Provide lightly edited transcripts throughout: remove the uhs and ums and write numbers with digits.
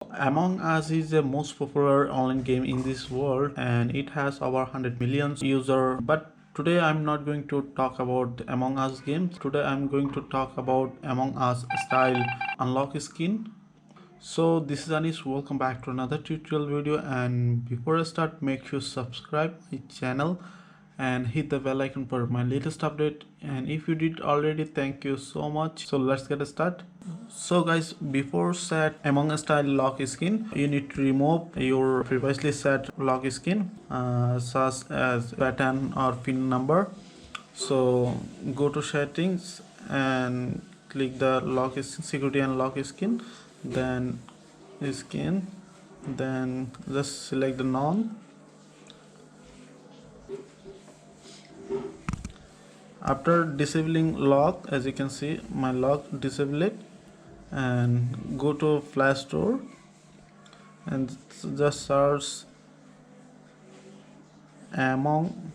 Among Us is the most popular online game in this world and it has over 100 million users. But today I'm not going to talk about Among Us games. Today I'm going to talk about Among Us style unlock skin. So this is Anis, welcome back to another tutorial video, and before I start, make sure subscribe my channel and hit the bell icon for my latest update. And if you did already, thank you so much. So let's get started. So guys, before set Among Us style lock skin, you need to remove your previously set lock skin such as pattern or pin number. So go to settings and click the lock security and lock skin, then skin, then just select the none. After disabling lock, as you can see my lock disabled, and go to Flash Store and just search Among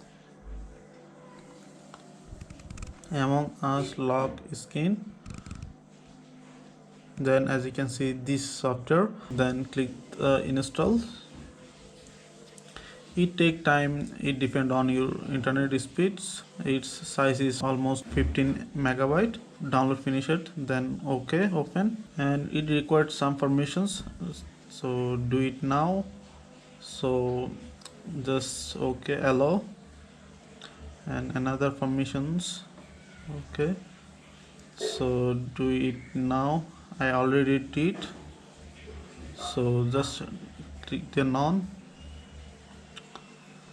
Us lock skin. Then as you can see this software, then click install. It take time, it depend on your internet speeds. Its size is almost 15 megabyte. Download, finish it, then okay, open, and it required some permissions, so do it now. So just okay, allow, and another permissions, okay, so do it now. I already did, so just click the none.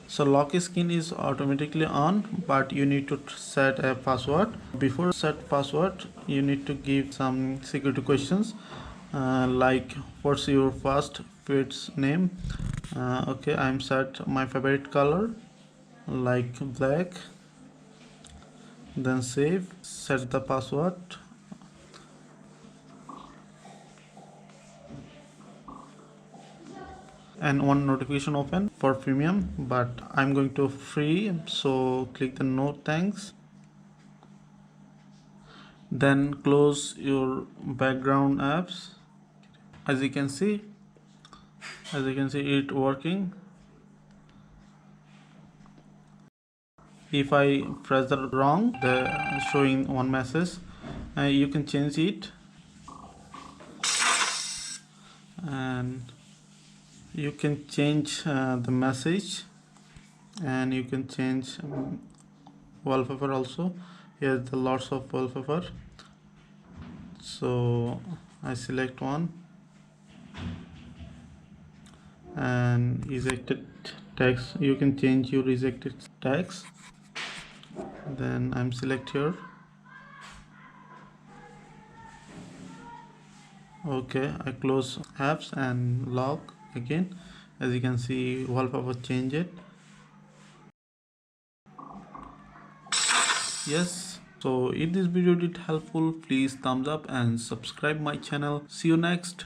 So lock skin is automatically on, but you need to set a password. Before set password, you need to give some security questions, like what's your first pet's name. Okay, I'm set my favorite color like black, then save, set the password. And one notification open for premium, but I'm going to free, so click the no thanks. Then close your background apps. As you can see it working. If I press the wrong, the showing one message, you can change it, and you can change the message, and you can change wallpaper also. Here's the lots of wallpaper, so I select one, and rejected text, you can change your rejected text. Then I'm select here, okay, I close apps and lock again. As you can see wallpaper change it. Yes, so if this video did helpful, please thumbs up and subscribe my channel. See you next.